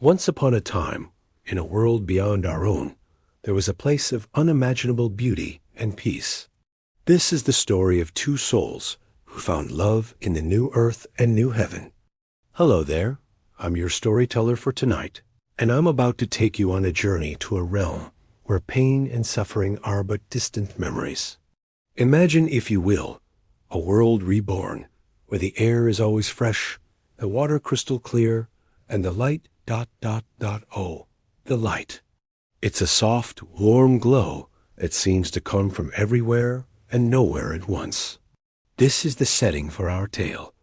Once upon a time, in a world beyond our own, there was a place of unimaginable beauty and peace. This is the story of two souls who found love in the new earth and new heaven. Hello there, I'm your storyteller for tonight, and I'm about to take you on a journey to a realm where pain and suffering are but distant memories. Imagine, if you will, a world reborn, where the air is always fresh, the water crystal clear, and the light ... the light. It's a soft, warm glow that seems to come from everywhere and nowhere at once. This is the setting for our tale,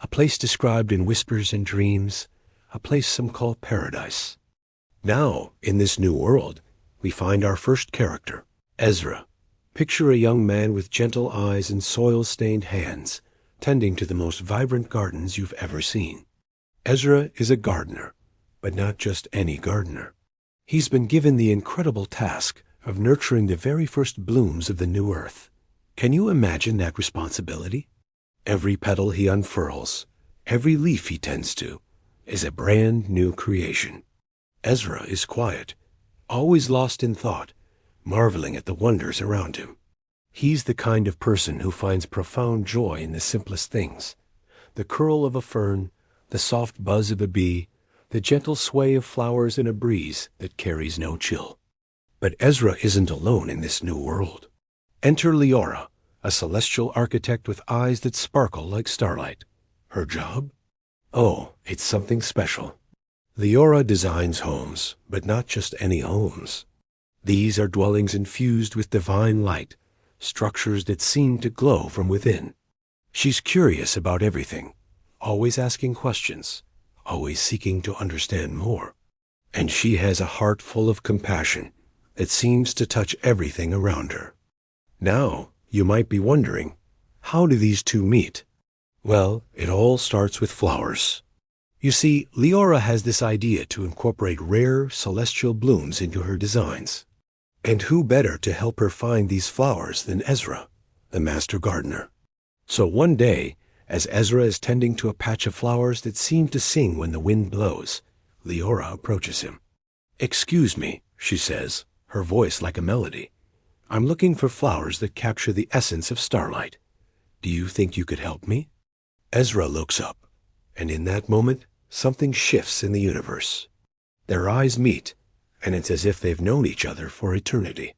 a place described in whispers and dreams, a place some call paradise. Now, in this new world, we find our first character, Ezra. Picture a young man with gentle eyes and soil-stained hands, tending to the most vibrant gardens you've ever seen. Ezra is a gardener, but not just any gardener. He's been given the incredible task of nurturing the very first blooms of the new earth. Can you imagine that responsibility? Every petal he unfurls, every leaf he tends to, is a brand new creation. Ezra is quiet, always lost in thought, marveling at the wonders around him. He's the kind of person who finds profound joy in the simplest things: the curl of a fern, the soft buzz of a bee, the gentle sway of flowers in a breeze that carries no chill. But Ezra isn't alone in this new world. Enter Liora, a celestial architect with eyes that sparkle like starlight. Her job? Oh, it's something special. Liora designs homes, but not just any homes. These are dwellings infused with divine light, structures that seem to glow from within. She's curious about everything, always asking questions, always seeking to understand more. And she has a heart full of compassion that seems to touch everything around her. Now, you might be wondering, how do these two meet? Well, it all starts with flowers. You see, Liora has this idea to incorporate rare celestial blooms into her designs. And who better to help her find these flowers than Ezra, the master gardener? So one day, as Ezra is tending to a patch of flowers that seem to sing when the wind blows, Liora approaches him. "Excuse me," she says, her voice like a melody. "I'm looking for flowers that capture the essence of starlight. Do you think you could help me?" Ezra looks up, and in that moment, something shifts in the universe. Their eyes meet, and it's as if they've known each other for eternity.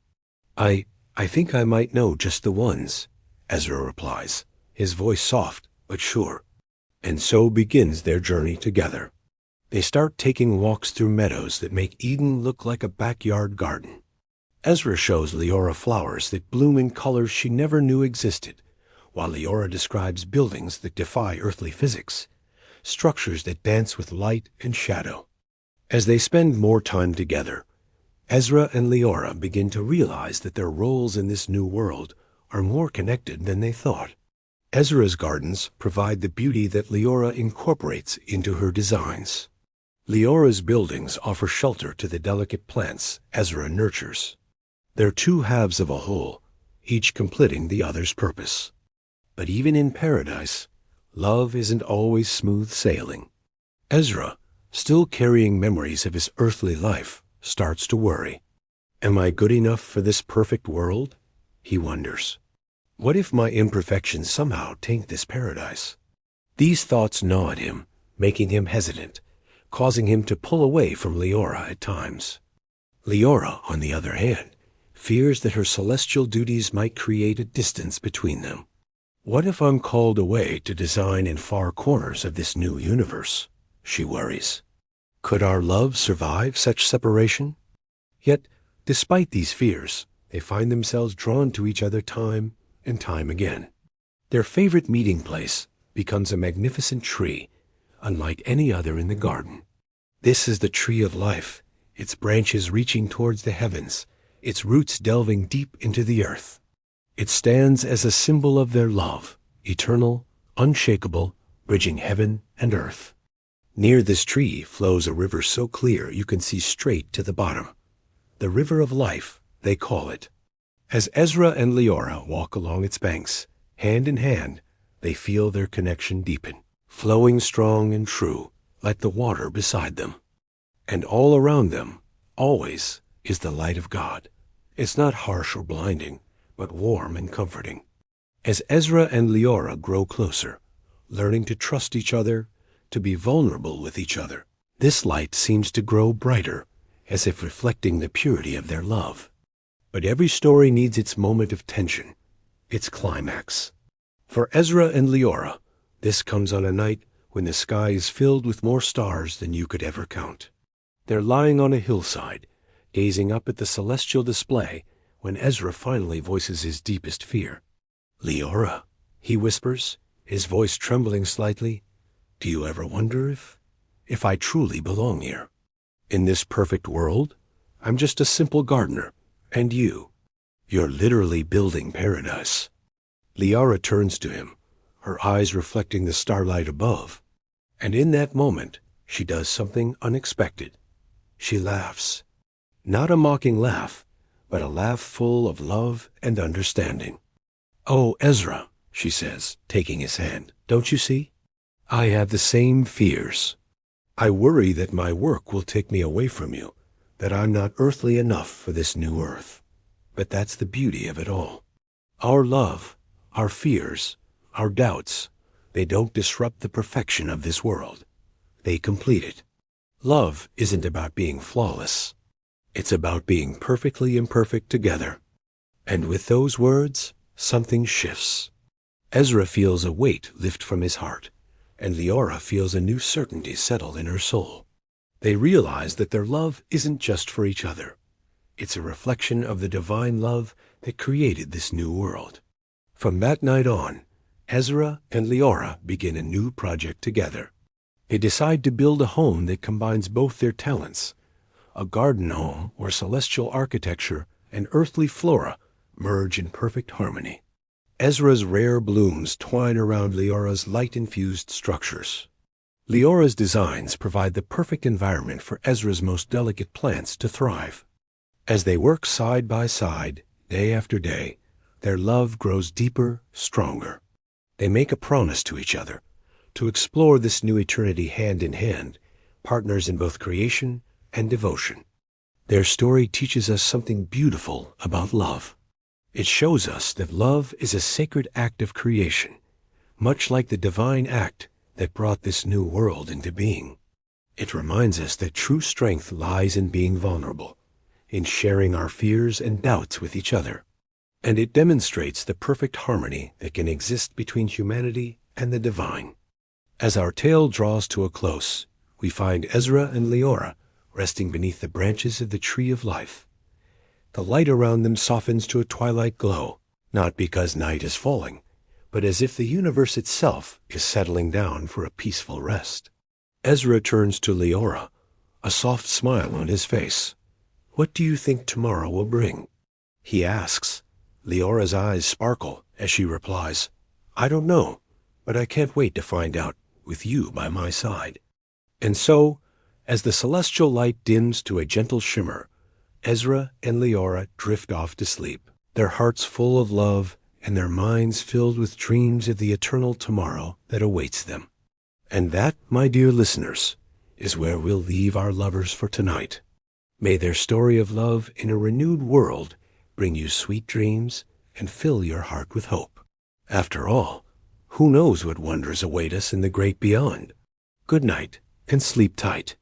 I think I might know just the ones," Ezra replies, his voice soft but sure. And so begins their journey together. They start taking walks through meadows that make Eden look like a backyard garden. Ezra shows Liora flowers that bloom in colors she never knew existed, while Liora describes buildings that defy earthly physics, structures that dance with light and shadow. As they spend more time together, Ezra and Liora begin to realize that their roles in this new world are more connected than they thought. Ezra's gardens provide the beauty that Liora incorporates into her designs. Liora's buildings offer shelter to the delicate plants Ezra nurtures. They're two halves of a whole, each completing the other's purpose. But even in paradise, love isn't always smooth sailing. Ezra, still carrying memories of his earthly life, starts to worry. Am I good enough for this perfect world? He wonders. What if my imperfections somehow taint this paradise? These thoughts gnaw at him, making him hesitant, causing him to pull away from Liora at times. Liora, on the other hand, fears that her celestial duties might create a distance between them. What if I'm called away to design in far corners of this new universe? She worries. Could our love survive such separation? Yet, despite these fears, they find themselves drawn to each other time and time again. Their favorite meeting place becomes a magnificent tree, unlike any other in the garden. This is the tree of life, its branches reaching towards the heavens, its roots delving deep into the earth. It stands as a symbol of their love, eternal, unshakable, bridging heaven and earth. Near this tree flows a river so clear you can see straight to the bottom. The river of life, they call it. As Ezra and Liora walk along its banks, hand in hand, they feel their connection deepen, flowing strong and true, like the water beside them. And all around them, always, is the light of God. It's not harsh or blinding, but warm and comforting. As Ezra and Liora grow closer, learning to trust each other, to be vulnerable with each other, this light seems to grow brighter, as if reflecting the purity of their love. But every story needs its moment of tension, its climax. For Ezra and Liora, this comes on a night when the sky is filled with more stars than you could ever count. They're lying on a hillside, gazing up at the celestial display, when Ezra finally voices his deepest fear. "Liora," he whispers, his voice trembling slightly, "do you ever wonder if I truly belong here? In this perfect world, I'm just a simple gardener, and you're literally building paradise." Liora turns to him, her eyes reflecting the starlight above, and in that moment, she does something unexpected. She laughs. Not a mocking laugh, but a laugh full of love and understanding. "Oh, Ezra," she says, taking his hand, "don't you see? I have the same fears. I worry that my work will take me away from you, that I'm not earthly enough for this new earth. But that's the beauty of it all. Our love, our fears, our doubts, they don't disrupt the perfection of this world. They complete it. Love isn't about being flawless. It's about being perfectly imperfect together." And with those words, something shifts. Ezra feels a weight lift from his heart, and Liora feels a new certainty settle in her soul. They realize that their love isn't just for each other. It's a reflection of the divine love that created this new world. From that night on, Ezra and Liora begin a new project together. They decide to build a home that combines both their talents, a garden home where celestial architecture and earthly flora merge in perfect harmony. Ezra's rare blooms twine around Liora's light-infused structures. Liora's designs provide the perfect environment for Ezra's most delicate plants to thrive. As they work side by side, day after day, their love grows deeper, stronger. They make a promise to each other to explore this new eternity hand in hand, partners in both creation and devotion. Their story teaches us something beautiful about love. It shows us that love is a sacred act of creation, much like the divine act that brought this new world into being. It reminds us that true strength lies in being vulnerable, in sharing our fears and doubts with each other. And it demonstrates the perfect harmony that can exist between humanity and the divine. As our tale draws to a close, we find Ezra and Liora resting beneath the branches of the tree of life. The light around them softens to a twilight glow, not because night is falling, but as if the universe itself is settling down for a peaceful rest. Ezra turns to Liora, a soft smile on his face. "What do you think tomorrow will bring?" he asks. Leora's eyes sparkle as she replies, "I don't know, but I can't wait to find out with you by my side." And so, as the celestial light dims to a gentle shimmer, Ezra and Liora drift off to sleep, their hearts full of love and their minds filled with dreams of the eternal tomorrow that awaits them. And that, my dear listeners, is where we'll leave our lovers for tonight. May their story of love in a renewed world bring you sweet dreams and fill your heart with hope. After all, who knows what wonders await us in the great beyond? Good night and sleep tight.